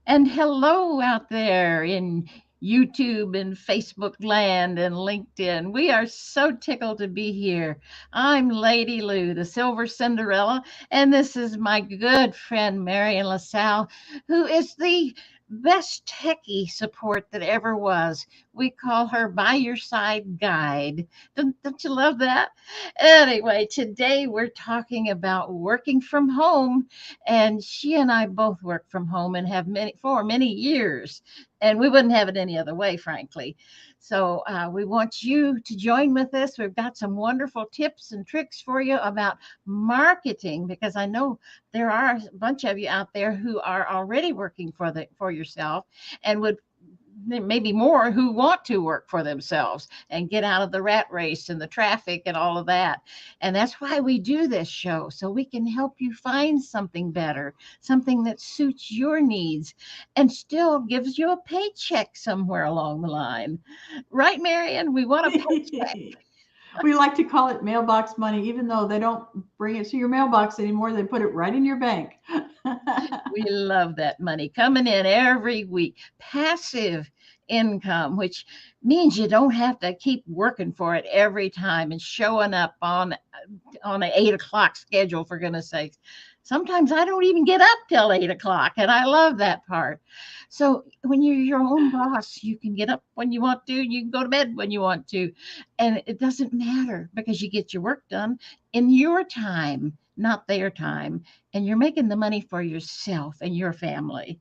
And hello out there in YouTube and Facebook land and LinkedIn. We are so tickled to be here. I'm Lady Lou, the Silver Cinderella, and this is my good friend Marion LaSalle, who is the best techie support that ever was. We call her By Your Side Guide. Don't you love that? Anyway, today we're talking about working from home, and she and I both work from home and have many for many years, and we wouldn't have it any other way, frankly. So we want you to join with us. We've got some wonderful tips and tricks for you about marketing, because I know there are a bunch of you out there who are already working for yourself and would maybe more who want to work for themselves and get out of the rat race and the traffic and all of that. And that's why we do this show, so we can help you find something better, something that suits your needs and still gives you a paycheck somewhere along the line. Right, Marion? We want a paycheck. We like to call it mailbox money, even though they don't bring it to your mailbox anymore. They put it right in your bank. We love that money coming in every week. Passive income, which means you don't have to keep working for it every time and showing up on an 8 o'clock schedule, for goodness sakes. Sometimes I don't even get up till 8 o'clock, and I love that part. So when you're your own boss, you can get up when you want to, you can go to bed when you want to, and it doesn't matter because you get your work done in your time, not their time, and you're making the money for yourself and your family.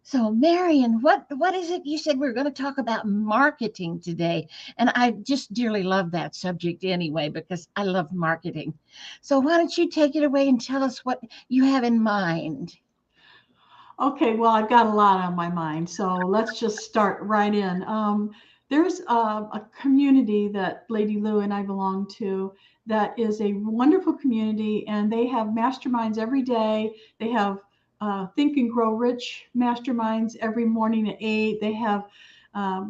So, Marion, what is it? You said we are going to talk about marketing today, and I just dearly love that subject anyway because I love marketing. So, why don't you take it away and tell us what you have in mind? Okay, well, I've got a lot on my mind, so let's just start right in. There's a community that Lady Lou and I belong to that is a wonderful community, and they have masterminds every day. They have Think and Grow Rich masterminds every morning at 8. They have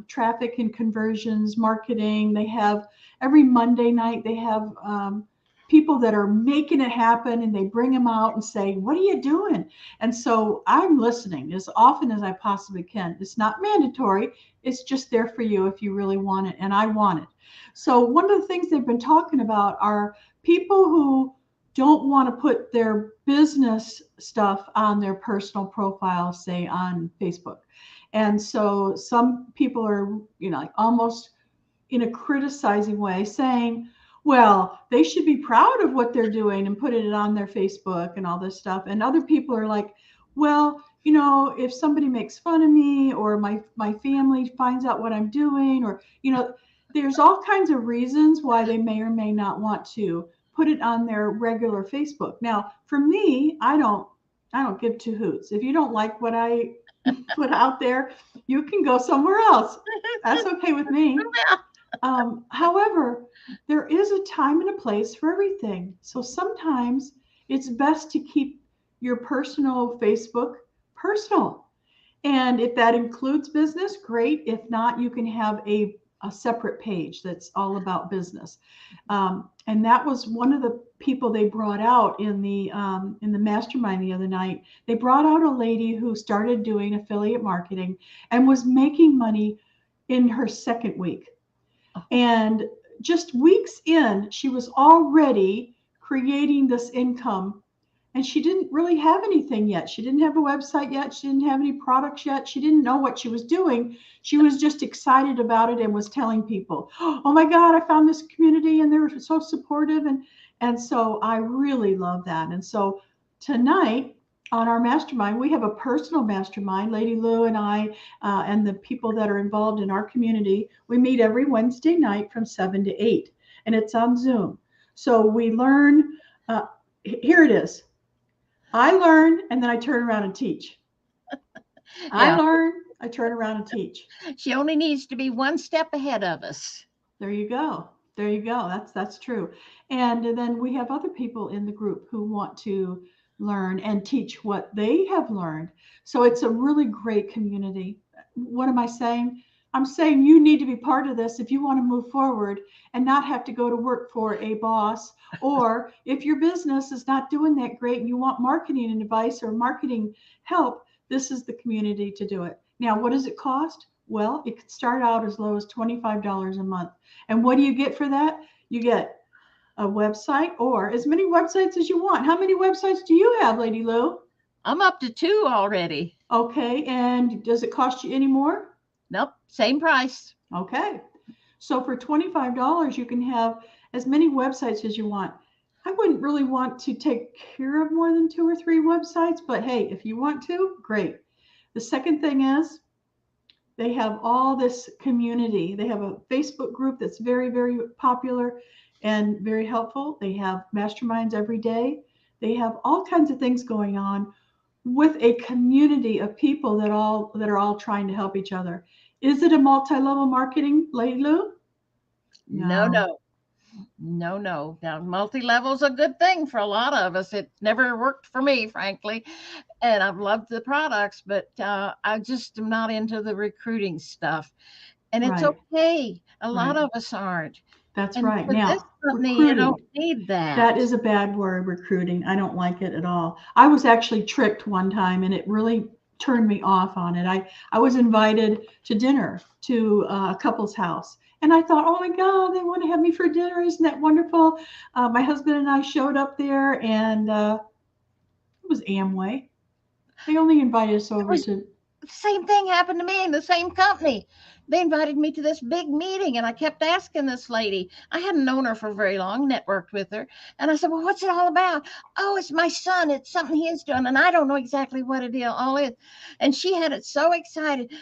traffic and conversions marketing. They have every Monday night, they have people that are making it happen, and they bring them out and say, "What are you doing?" And so I'm listening as often as I possibly can. It's not mandatory, it's just there for you if you really want it. And I want it. So, one of the things they've been talking about are people who don't want to put their business stuff on their personal profile, say on Facebook. And so some people are, like almost in a criticizing way saying, well, they should be proud of what they're doing and putting it on their Facebook and all this stuff. And other people are like, well, if somebody makes fun of me, or my family finds out what I'm doing, or there's all kinds of reasons why they may or may not want to put it on their regular Facebook. Now, for me, I don't give two hoots. If you don't like what I put out there, you can go somewhere else. That's okay with me. However, there is a time and a place for everything. So sometimes it's best to keep your personal Facebook personal. And if that includes business, great. If not, you can have a separate page that's all about business. And that was one of the people they brought out in the mastermind the other night. They brought out a lady who started doing affiliate marketing and was making money in her second week. And just weeks in, she was already creating this income, and she didn't really have anything yet. She didn't have a website yet. She didn't have any products yet. She didn't know what she was doing. She was just excited about it and was telling people, "Oh my God, I found this community and they're so supportive." And so I really love that. And so tonight on our mastermind, we have a personal mastermind. Lady Lou and I, and the people that are involved in our community, we meet every Wednesday night from 7 to 8, and it's on Zoom. So we learn. Here it is. I learn, and then I turn around and teach. I Yeah, learn, I turn around and teach. she only needs to be one step ahead of us. There you go. There you go. That's true. And then we have other people in the group who want to learn and teach what they have learned. So it's a really great community. What am I saying? I'm saying you need to be part of this if you want to move forward and not have to go to work for a boss. Or if your business is not doing that great and you want marketing advice or marketing help, This is the community to do it. Now, what does it cost? Well, it could start out as low as $25 a month. And what do you get for that? You get a website or as many websites as you want. How many websites do you have, Lady Lou? I'm up to two already. Okay, and does it cost you any more? Nope, same price. Okay. So for $25, you can have as many websites as you want. I wouldn't really want to take care of more than two or three websites, but hey, if you want to, great. The second thing is they have all this community. They have a Facebook group that's very, very popular and very helpful. They have masterminds every day. They have all kinds of things going on with a community of people that are all trying to help each other. Is it a multi-level marketing, Lady Lou? No, No. no, no, no. Now, multi level's a good thing for a lot of us. It never worked for me, frankly. And I've loved the products, but I just am not into the recruiting stuff. And it's Right. okay. A lot Right. of us aren't. That's And right. for this Now, company, you don't recruiting. need That that. is a bad word, recruiting. I don't like it at all. I was actually tricked one time and it really turned me off on it. I was invited to dinner to a couple's house. And I thought, oh my God, they want to have me for dinner. Isn't that wonderful? My husband and I showed up there and it was Amway. They only invited us It over was to, the same thing happened to me in the same company. They invited me to this big meeting, and I kept asking this lady. I hadn't known her for very long, networked with her. And I said, well, what's it all about? Oh, it's my son. It's something he is doing. And I don't know exactly what it all is. And she had it so excited.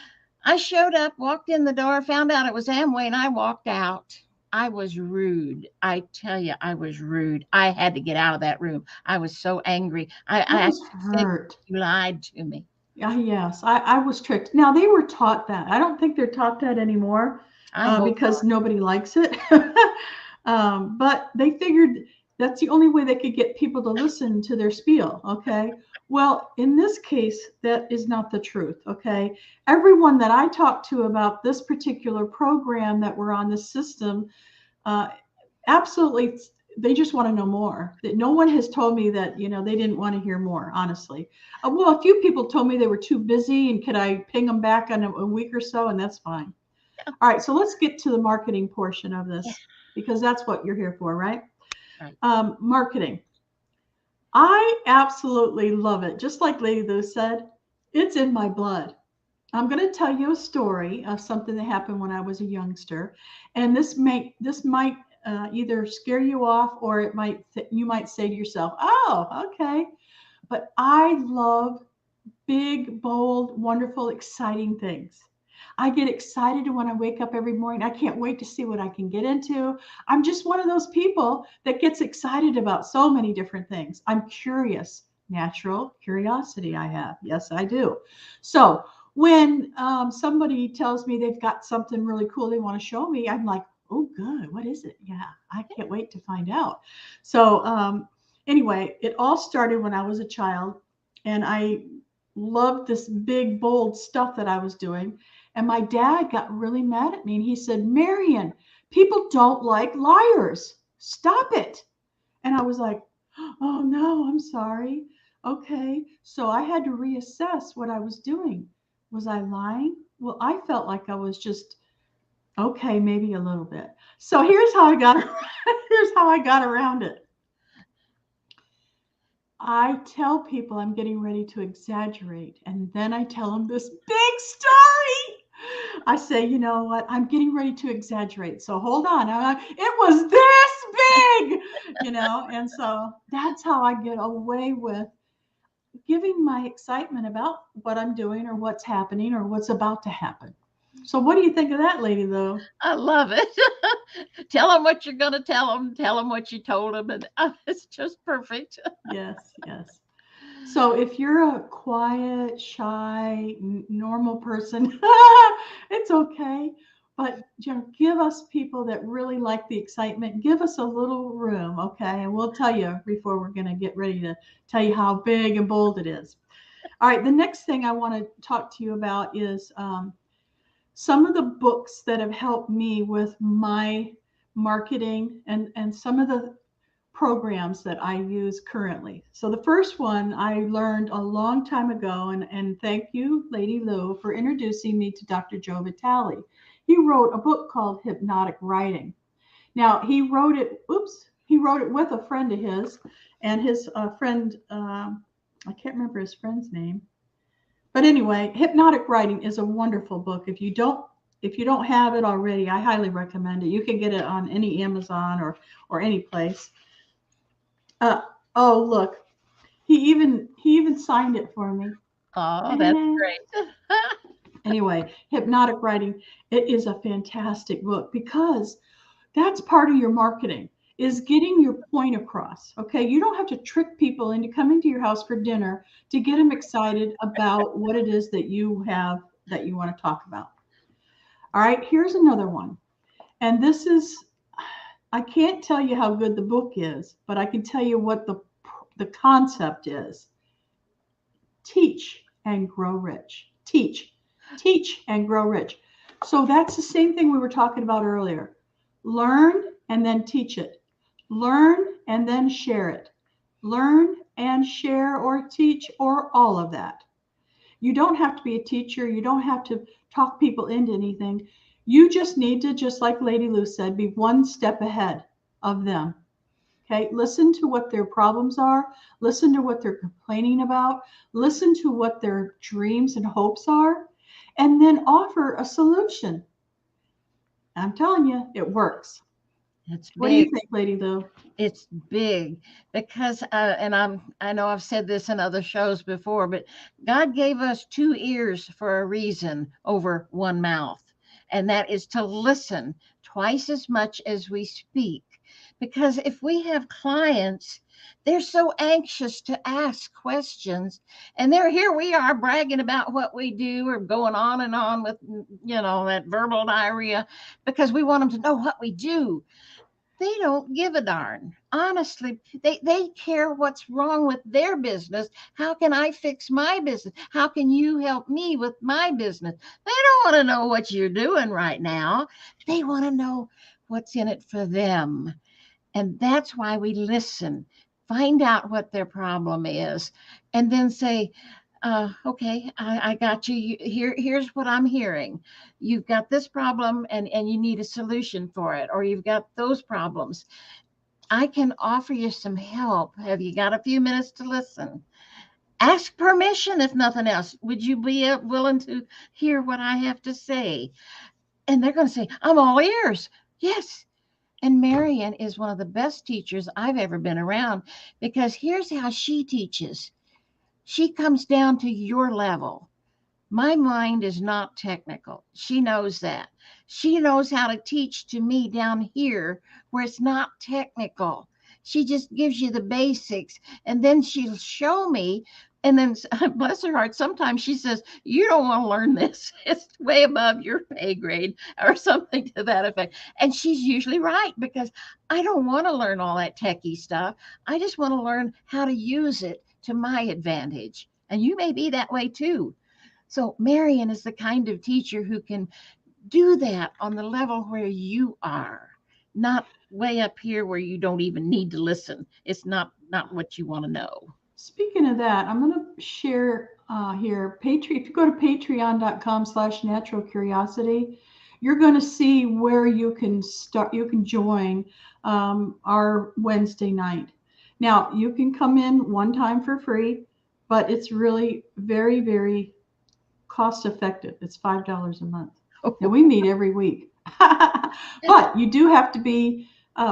I showed up, walked in the door, found out it was Amway, and I walked out. I was rude. I tell you, I was rude. I had to get out of that room. I was so angry. I I was actually said, hurt. you lied to me. Yes, I was tricked. Now they were taught that. I don't think they're taught that anymore I hope because nobody likes it. But they figured that's the only way they could get people to listen to their spiel. Okay. Well, in this case, that is not the truth. Okay. Everyone that I talked to about this particular program that we're on the system, uh, absolutely, they just want to know more. That no one has told me that they didn't want to hear more, honestly. Well, a few people told me they were too busy and could I ping them back in a week or so, and that's fine. All right, so let's get to the marketing portion of so. this because that's what you're here for, right? Right. Marketing. I absolutely love it. Just like Lady Lou said, it's in my blood. I'm going to tell you a story of something that happened when I was a youngster, and this might either scare you off or you might say to yourself, "Oh, okay." But I love big, bold, wonderful, exciting things. I get excited when I wake up every morning. I can't wait to see what I can get into. I'm just one of those people that gets excited about so many different things. I'm curious, natural curiosity I have. Yes, I do. So when somebody tells me they've got something really cool they want to show me, I'm like, oh, good. What is it? Yeah, I can't wait to find out. So, anyway, it all started when I was a child and I loved this big, bold stuff that I was doing. And my dad got really mad at me and he said, Marion, people don't like liars. Stop it. And I was like, oh no, I'm sorry. Okay. So I had to reassess what I was doing. Was I lying? Well, I felt like I was just okay, maybe a little bit. So here's how I got here's how I got around it. I tell people I'm getting ready to exaggerate, and then I tell them this big story. I say, you know what? I'm getting ready to exaggerate. So hold on. It was this big. And so that's how I get away with giving my excitement about what I'm doing or what's happening or what's about to happen. So what do you think of that, Lady Lou? I love it. Tell them what you're going to tell them. Tell them what you told them. And it's just perfect. Yes, yes. So if you're a quiet, shy, normal person, it's okay. But give us people that really like the excitement. Give us a little room, okay? And we'll tell you before we're going to get ready to tell you how big and bold it is. All right. The next thing I want to talk to you about is some of the books that have helped me with my marketing and some of the programs that I use currently. So the first one I learned a long time ago, and thank you, Lady Lou, for introducing me to Dr. Joe Vitale. He wrote a book called Hypnotic Writing. Now he wrote it with a friend of his, and his friend, I can't remember his friend's name, but anyway, Hypnotic Writing is a wonderful book. If you don't have it already, I highly recommend it. You can get it on any Amazon or any place. Uh, oh, look, he even signed it for me. Oh, that's And great. anyway, Hypnotic Writing, it is a fantastic book because that's part of your marketing is getting your point across. Okay, you don't have to trick people into coming to your house for dinner to get them excited about what it is that you have that you want to talk about. All right, here's another one. And this is, I can't tell you how good the book is, but I can tell you what the concept is. Teach and grow rich. Teach and grow rich. So that's the same thing we were talking about earlier. Learn and then teach it. Learn and then share it. Learn and share or teach or all of that. You don't have to be a teacher. You don't have to talk people into anything. You just need to, just like Lady Lou said, be one step ahead of them. Okay, listen to what their problems are, listen to what they're complaining about, listen to what their dreams and hopes are, and then offer a solution. I'm telling you, it works. It's What do you big. think, Lady Lou? It's big because, and I know I've said this in other shows before, but God gave us two ears for a reason over one mouth, and that is to listen twice as much as we speak. Because if we have clients, they're so anxious to ask questions, and they're here. We are bragging about what we do, or going on with that verbal diarrhea, because we want them to know what we do. They don't give a darn. Honestly, they care what's wrong with their business. How can I fix my business? How can you help me with my business? They don't want to know what you're doing right now. They want to know what's in it for them. And that's why we listen, find out what their problem is, and then say, okay, I got you. Here's what I'm hearing. You've got this problem, and you need a solution for it, or you've got those problems. I can offer you some help. Have you got a few minutes to listen? Ask permission, if nothing else. Would you be willing to hear what I have to say? And they're going to say, I'm all ears. Yes. And Marion is one of the best teachers I've ever been around, because here's how she teaches. She comes down to your level. My mind is not technical. She knows that. She knows how to teach to me down here where it's not technical. She just gives you the basics, and then she'll show me. And then, bless her heart, sometimes she says, "You don't want to learn this. It's way above your pay grade," or something to that effect. And she's usually right, because I don't want to learn all that techie stuff. I just want to learn how to use it to my advantage. And you may be that way too. So Marion is the kind of teacher who can do that on the level where you are, not way up here where you don't even need to listen. It's not what you want to know. Speaking of that, I'm going to share here. Patreon. If you go to patreon.com/natural curiosity, you're going to see where you can start. You can join our Wednesday night. Now, you can come in one time for free, but it's really very, very cost effective. It's $5 a month. And we meet every week. But you do have to be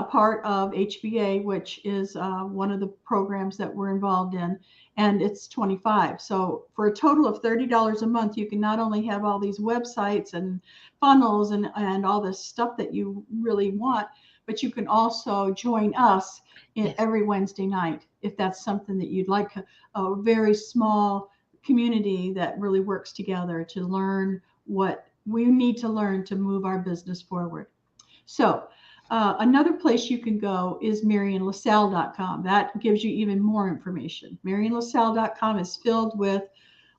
part of HBA, which is one of the programs that we're involved in, and it's 25. So for a total of $30 a month, you can not only have all these websites and funnels and all this stuff that you really want, but you can also join us in Yes. every Wednesday night if that's something that you'd like. A very small community that really works together to learn what we need to learn to move our business forward. So, another place you can go is MarionLaSalle.com. That gives you even more information. MarionLaSalle.com is filled with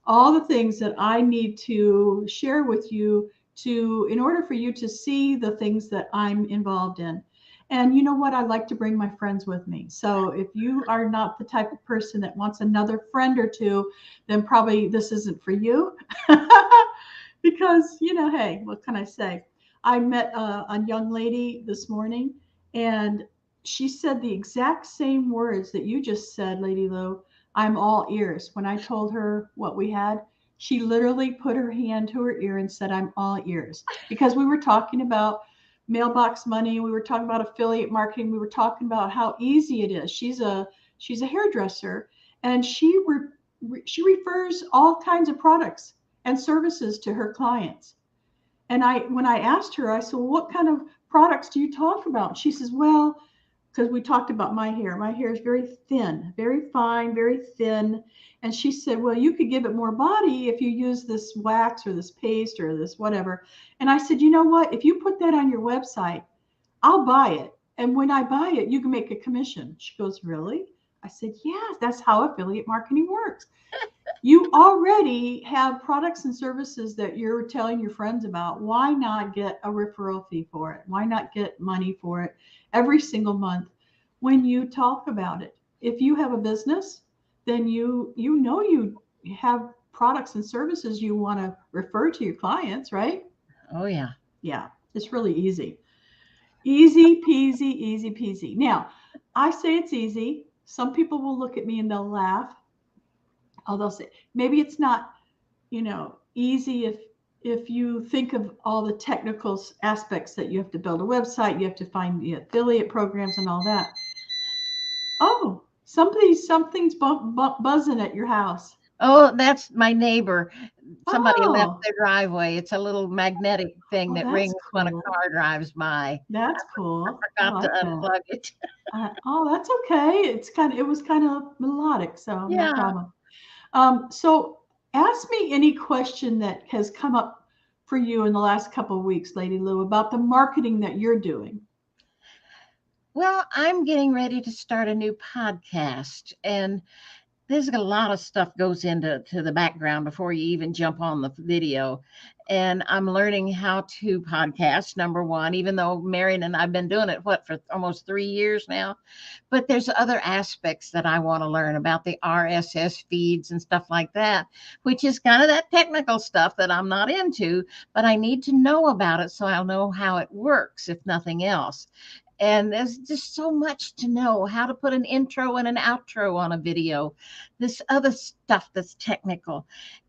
all the things that I need to share with you in order for you to see the things that I'm involved in. And you know what? I like to bring my friends with me. So if you are not the type of person that wants another friend or two, then probably this isn't for you. Because, hey, what can I say? I met a young lady this morning, and she said the exact same words that you just said, Lady Lou. I'm all ears. When I told her what we had, she literally put her hand to her ear and said, I'm all ears. Because we were talking about mailbox money, we were talking about affiliate marketing, we were talking about how easy it is. She's a hairdresser, and she refers all kinds of products and services to her clients. And when I asked her, I said, well, what kind of products do you talk about? She says, well, because we talked about my hair. My hair is very thin, very fine, very thin. And she said, well, you could give it more body if you use this wax or this paste or this whatever. And I said, you know what? If you put that on your website, I'll buy it. And when I buy it, you can make a commission. She goes, really? I said, yes, that's how affiliate marketing works. You already have products and services that you're telling your friends about. Why not get a referral fee for it? Why not get money for it every single month when you talk about it? If you have a business, then you have products and services you want to refer to your clients, right? Oh, yeah. Yeah, it's really easy. Easy peasy, easy peasy. Now, I say it's easy. Some people will look at me and they'll laugh. Oh, they'll say maybe it's not, easy if you think of all the technical aspects that you have to build a website, you have to find the affiliate programs and all that. Oh, something's buzzing at your house. Oh, that's my neighbor. Somebody left Oh, their driveway. It's a little magnetic thing oh, that that's rings when a cool. car drives by. That's I cool. I forgot to like that. unplug it. Oh, that's okay. It was kind of melodic, so no Yeah. problem. So ask me any question that has come up for you in the last couple of weeks, Lady Lou, about the marketing that you're doing. Well, I'm getting ready to start a new podcast, and there's a lot of stuff goes into the background before you even jump on the video. And I'm learning how to podcast, number one, even though Marion and I've been doing it, what, for almost 3 years now. But there's other aspects that I want to learn about the RSS feeds and stuff like that, which is kind of that technical stuff that I'm not into, but I need to know about it so I'll know how it works, if nothing else. And there's just so much to know how to put an intro and an outro on a video, this other stuff that's technical.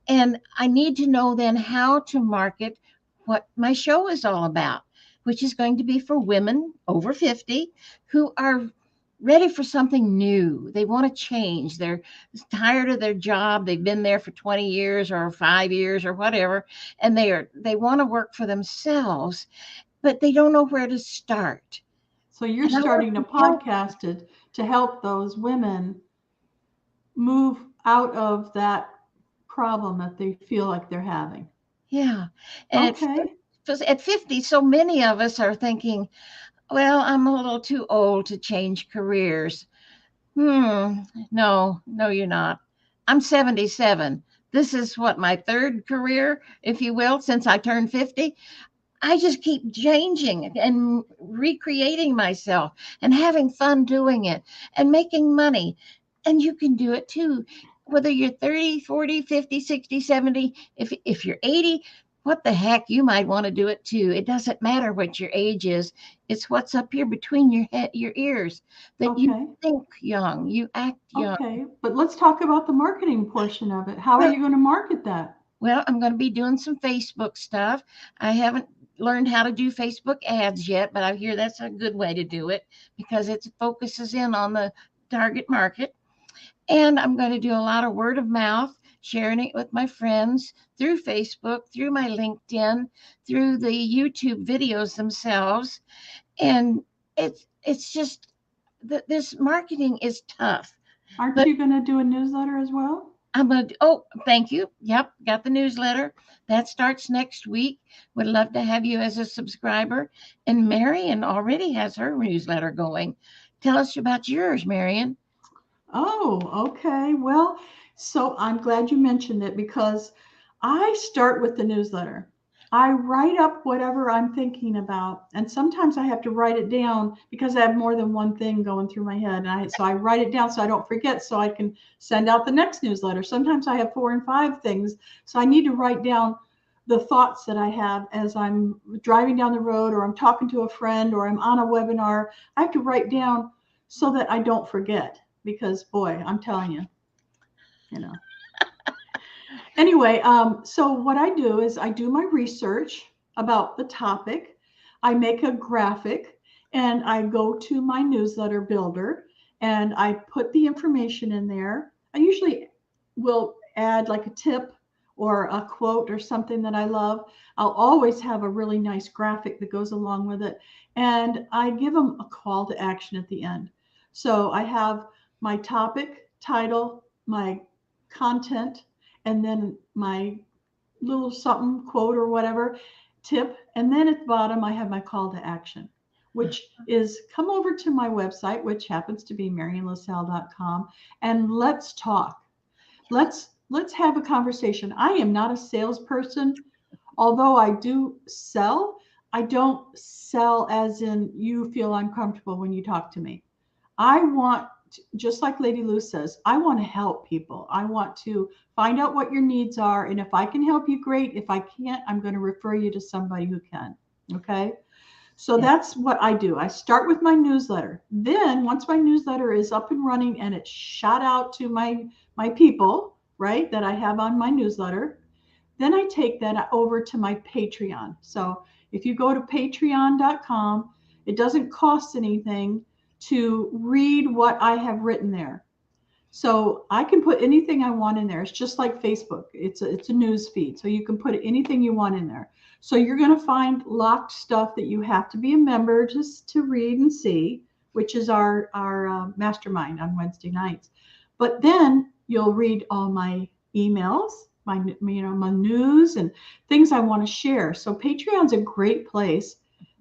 And I need to know then how to market what my show is all about, which is going to be for women over 50 who are ready for something new. They want to change. They're tired of their job. They've been there for 20 years or 5 years or whatever, and they want to work for themselves, but they don't know where to start. So you're And I want starting a to help. podcast to help those women move out of that problem that they feel like they're having. Yeah. And Okay. at 50, so many of us are thinking, well, I'm a little too old to change careers. No, no, you're not. I'm 77. This is what, my third career, if you will, since I turned 50. I just keep changing and recreating myself and having fun doing it and making money. And you can do it too. Whether you're 30, 40, 50, 60, 70, if you're 80, what the heck, you might want to do it too. It doesn't matter what your age is. It's what's up here between your ears that you Okay. think young, you act young. Okay. But let's talk about the marketing portion of it. How are Well, you going to market that? I'm going to be doing some Facebook stuff. I haven't learned how to do Facebook ads yet, but I hear that's a good way to do it because it focuses in on the target market. And I'm going to do a lot of word of mouth, sharing it with my friends through Facebook, through my LinkedIn, through the YouTube videos themselves. And it's just this marketing is tough. Aren't But you going to do a newsletter as well? I'm going to, oh, thank you. Yep, got the newsletter. That starts next week. Would love to have you as a subscriber. And Marion already has her newsletter going. Tell us about yours, Marion. Oh, okay. Well, so I'm glad you mentioned it because I start with the newsletter. I write up whatever I'm thinking about, and sometimes I have to write it down because I have more than one thing going through my head. So I write it down so I don't forget, so I can send out the next newsletter. Sometimes I have 4 and 5 things, so I need to write down the thoughts that I have as I'm driving down the road, or I'm talking to a friend, or I'm on a webinar. I have to write down so that I don't forget. Because boy, I'm telling you, you know. Anyway, so what I do is I do my research about the topic. I make a graphic and I go to my newsletter builder and I put the information in there. I usually will add like a tip or a quote or something that I love. I'll always have a really nice graphic that goes along with it. And I give them a call to action at the end. So I have my topic, title, my content, and then my little something quote or whatever tip. And then at the bottom, I have my call to action, which is come over to my website, which happens to be marionlasalle.com, and let's talk. Let's have a conversation. I am not a salesperson, although I do sell. I don't sell as in you feel uncomfortable when you talk to me. I want, just like Lady Lou says, I want to help people. I want to find out what your needs are. And if I can help you, great. If I can't, I'm going to refer you to somebody who can. Okay. So Yeah. that's what I do. I start with my newsletter. Then once my newsletter is up and running and it's shot out to my people, right, that I have on my newsletter, then I take that over to my Patreon. So if you go to patreon.com, it doesn't cost anything to read what I have written there. So I can put anything I want in there. It's just like Facebook. It's a news feed. So you can put anything you want in there. So you're going to find locked stuff that you have to be a member just to read and see, which is our mastermind on Wednesday nights. But then you'll read all my emails, my news and things I want to share. So Patreon's a great place.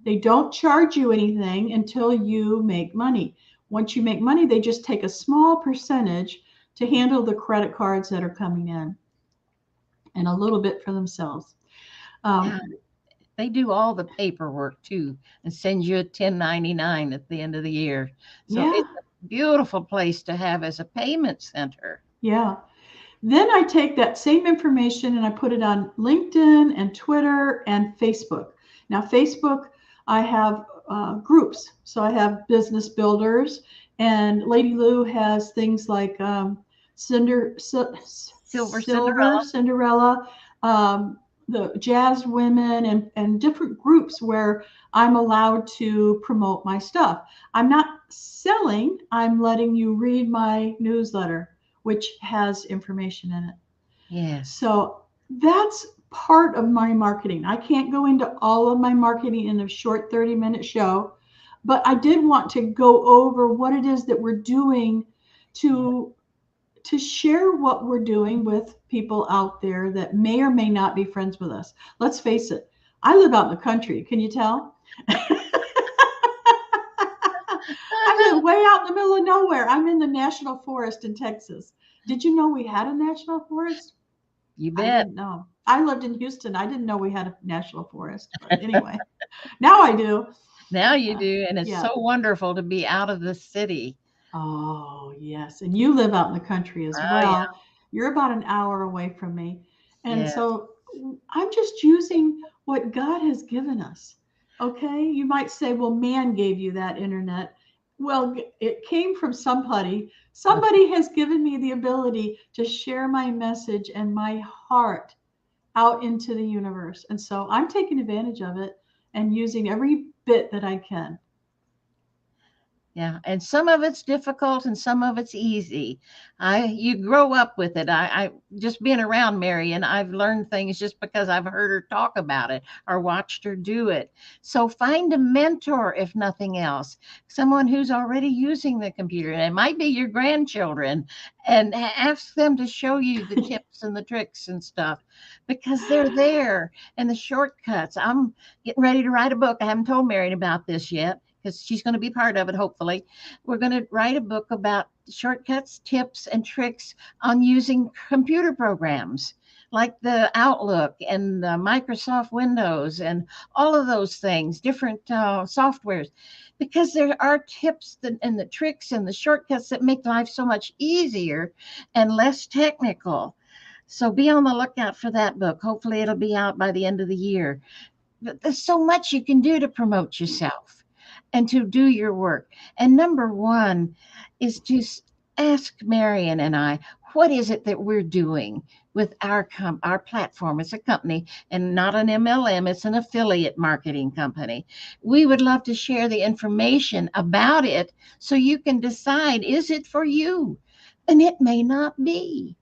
They don't charge you anything until you make money. Once you make money, they just take a small percentage to handle the credit cards that are coming in and a little bit for themselves. Yeah. Um, They do all the paperwork too and send you a 1099 at the end of the year. So yeah, it's a beautiful place to have as a payment center. yeah. Then I take that same information and I put it on LinkedIn and Twitter and Facebook. Now, Facebook, I have groups. So I have business builders, and Lady Lou has things like Silver Silver, Cinderella. Cinderella, the Jazz Women, and different groups where I'm allowed to promote my stuff. I'm not selling, I'm letting you read my newsletter, which has information in it. Yes. So that's part of my marketing. I can't go into all of my marketing in a short 30-minute show, but I did want to go over what it is that we're doing Yeah. to to share what we're doing with people out there that may or may not be friends with us. Let's face it, I live out in the country. Can you tell? I live way out in the middle of nowhere. I'm in the national forest in Texas. Did you know we had a national forest? You I bet. didn't know. I lived in Houston. I didn't know we had a national forest. But anyway, now I do. Now you Uh, do. And it's yeah. so wonderful to be out of the city. Oh, yes. And you live out in the country as Oh, yeah. well. You're about an hour away from me. And Yes. so I'm just using what God has given us. Okay. You might say, well, man gave you that internet. Well, it came from somebody. Somebody has given me the ability to share my message and my heart out into the universe. And so I'm taking advantage of it and using every bit that I can. Yeah, and some of it's difficult and some of it's easy. I you grow up with it. I just being around Mary and I've learned things just because I've heard her talk about it or watched her do it. So find a mentor if nothing else, someone who's already using the computer. And it might be your grandchildren and ask them to show you the tips and the tricks and stuff because they're there and the shortcuts. I'm getting ready to write a book. I haven't told Mary about this yet because she's going to be part of it, hopefully. We're going to write a book about shortcuts, tips, and tricks on using computer programs like the Outlook and the Microsoft Windows and all of those things, different softwares, because there are tips and the tricks and the shortcuts that make life so much easier and less technical. So be on the lookout for that book. Hopefully, it'll be out by the end of the year. But there's so much you can do to promote yourself and to do your work. And number one is to ask Marion and I, what is it that we're doing with our platform? It's a company and not an MLM, it's an affiliate marketing company. We would love to share the information about it so you can decide, is it for you? And it may not be.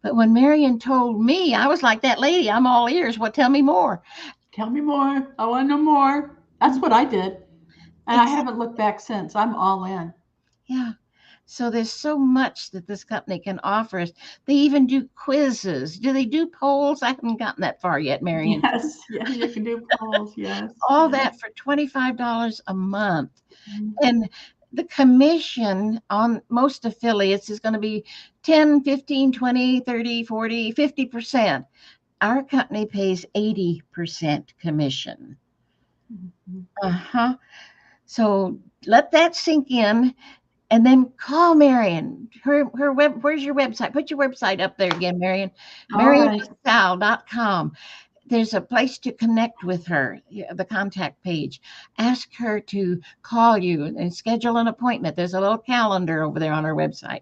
But when Marion told me, I was like that lady, I'm all ears. What, tell me more? Tell me more. I want to know more. That's what I did. And I haven't looked back since. I'm all in. Yeah. So there's so much that this company can offer us. They even do quizzes. Do they do polls? I haven't gotten that far yet, Marion. Yes. Yeah, you can do polls. Yes. All Yes. that for $25 a month. Mhm. And the commission on most affiliates is going to be 10, 15, 20, 30, 40, 50%. Our company pays 80% commission. Mhm. Uh-huh. So let that sink in. And then call Marion. Where's your website? Put your website up there again, Marion. All right. MarionLaSalle.com. There's a place to connect with her, the contact page. Ask her to call you and schedule an appointment. There's a little calendar over there on her website.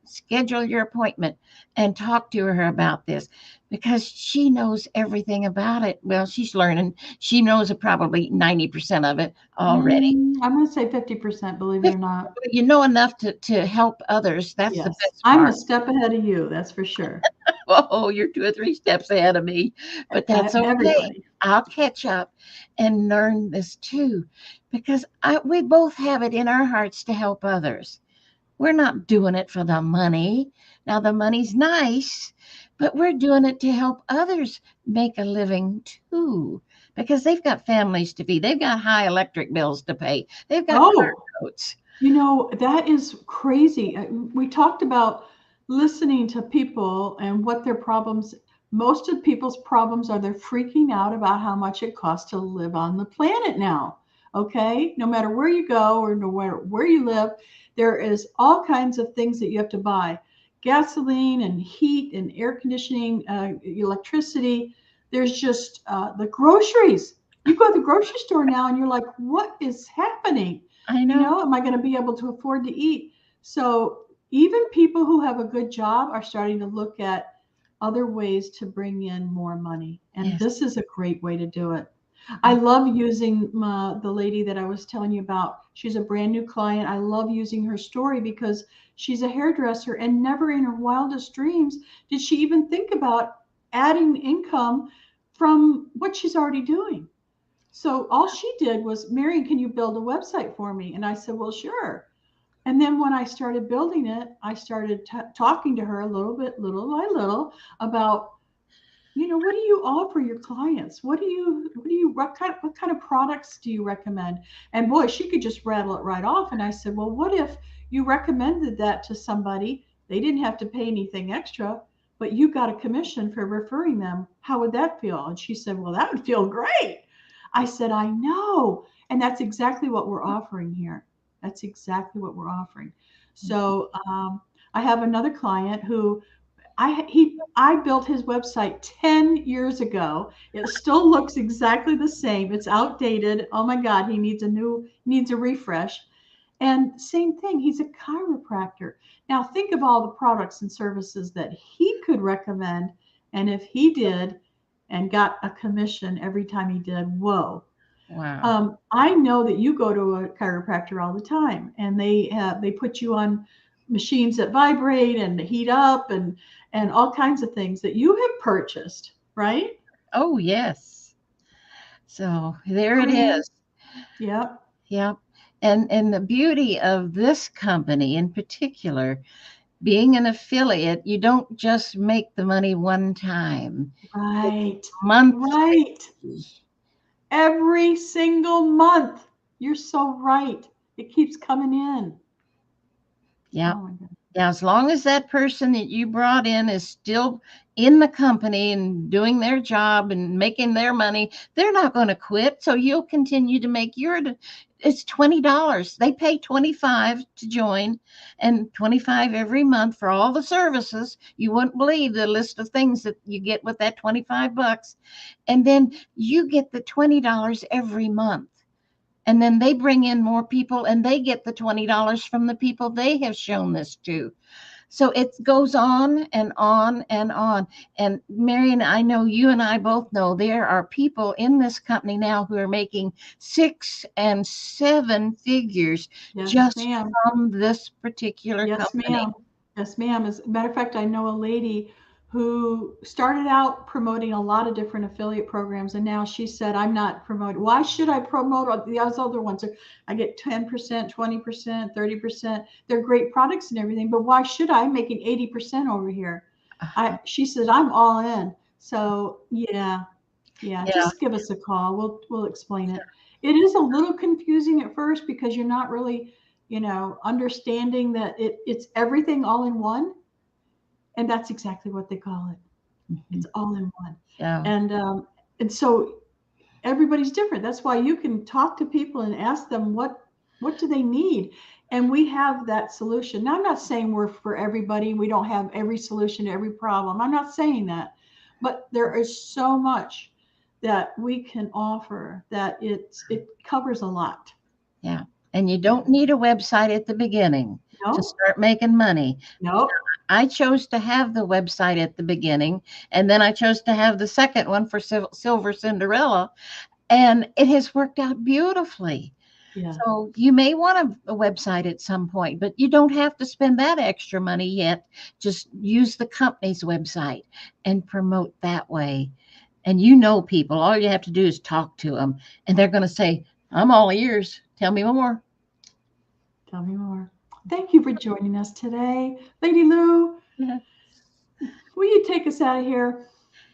Schedule your appointment and talk to her about this because she knows everything about it. Well, she's learning. She knows probably 90% of it already. I'm going to say 50%, believe it If or not. you know enough to help others, that's the Yes. best I'm a part. step ahead of you. That's for sure. Oh, you're 2 or 3 steps ahead of me, but that's okay. Everybody. I'll catch up and learn this too, because we both have it in our hearts to help others. We're not doing it for the money. Now, the money's nice, but we're doing it to help others make a living too, because they've got families to feed. They've got high electric bills to pay. They've got car Oh, notes. that is crazy. We talked about listening to people and what their problems, most of people's problems are they're freaking out about how much it costs to live on the planet now. Okay? No matter where you go or no matter where you live, there is all kinds of things that you have to buy. Gasoline and heat and air conditioning, electricity. There's just the groceries. You go to the grocery store now and you're like, what is happening? I know. Am I going to be able to afford to eat? So even people who have a good job are starting to look at other ways to bring in more money. And Yes. this is a great way to do it. I love using the lady that I was telling you about. She's a brand new client. I love using her story because she's a hairdresser and never in her wildest dreams did she even think about adding income from what she's already doing. So all she did was, Marion, can you build a website for me? And I said, well, sure. And then when I started building it, I started talking to her a little bit, little by little, about, what do you offer your clients? What kind of products do you recommend? And boy, she could just rattle it right off. And I said, well, what if you recommended that to somebody? They didn't have to pay anything extra, but you got a commission for referring them. How would that feel? And she said, well, that would feel great. I said, I know. And that's exactly what we're offering here. That's exactly what we're offering. So I have another client who I built his website 10 years ago. It still looks exactly the same. It's outdated. Oh my God, needs a refresh. And same thing, he's a chiropractor. Now think of all the products and services that he could recommend. And if he did and got a commission every time he did, whoa. Wow. I know that you go to a chiropractor all the time, and they put you on machines that vibrate and heat up and all kinds of things that you have purchased, right? Oh, yes. So there it Cream. is. Yep. Yep. And the beauty of this company in particular, being an affiliate, you don't just make the money one time. It's Right. monthly. Right. Every single month. You're so right. It keeps coming in. Yeah. Oh my God. Now, as long as that person that you brought in is still in the company and doing their job and making their money, they're not going to quit. So you'll continue to make your. It's $20. They pay 25 to join, and 25 every month for all the services. You wouldn't believe the list of things that you get with that 25 bucks, and then you get the $20 every month. And then they bring in more people and they get the $20 from the people they have shown this to. So it goes on and on and on. And Marion, I know you and I both know there are people in this company now who are making 6 and 7 figures Yes, just ma'am. from this particular Yes, company. ma'am. Yes, ma'am. As a matter of fact, I know a lady who started out promoting a lot of different affiliate programs, and now she said, "I'm not promoting. Why should I promote the other ones? I get 10%, 20%, 30%. They're great products and everything, but why should I? I'm making 80% over here." She said, "I'm all in." So yeah, yeah. Yeah, Just give us a call. We'll explain it. It is a little confusing at first because you're not really understanding that it's everything all in one, and that's exactly what they call it. mhm, It's all in one, yeah, and so everybody's different. That's why you can talk to people and ask them what do they need, and we have that solution. Now, I'm not saying we're for everybody. We don't have every solution to every problem. I'm not saying that, but there is so much that we can offer that it covers a lot. yeah. And you Yeah. don't need a website at the beginning to No. start making money. Nope. I chose to have the website at the beginning, and then I chose to have the second one for Silver Cinderella, and it has worked out beautifully. Yeah. So you may want a website at some point, but you don't have to spend that extra money yet. Just use the company's website and promote that way. And you know people, all you have to do is talk to them, and they're going to say, I'm all ears. Tell me more. Tell me more. Thank you for joining us today. Lady Lou, Yeah. will you take us out of here?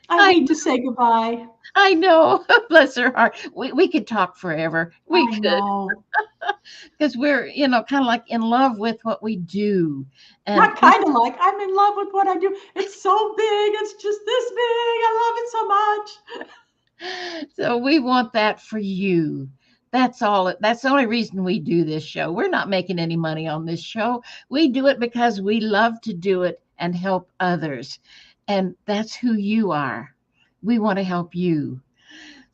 I I hate to say goodbye. I know. Bless her heart. We could talk forever. We I could, know. because we're, kind of like in love with what we do. And Not kind of like I'm in love with what I do. It's so big. It's just this big. I love it so much. so we want that for you. That's all. That's the only reason we do this show. We're not making any money on this show. We do it because we love to do it and help others. And that's who you are. We want to help you.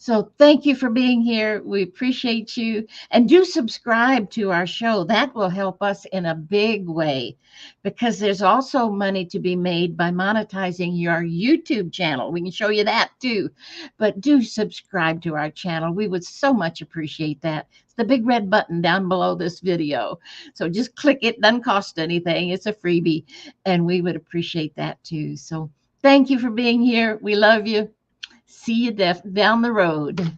So thank you for being here. We appreciate you. And do subscribe to our show. That will help us in a big way because there's also money to be made by monetizing your YouTube channel. We can show you that too. But do subscribe to our channel. We would so much appreciate that. It's the big red button down below this video. So just click it. Doesn't cost anything. It's a freebie. And we would appreciate that too. So thank you for being here. We love you. See you down the road.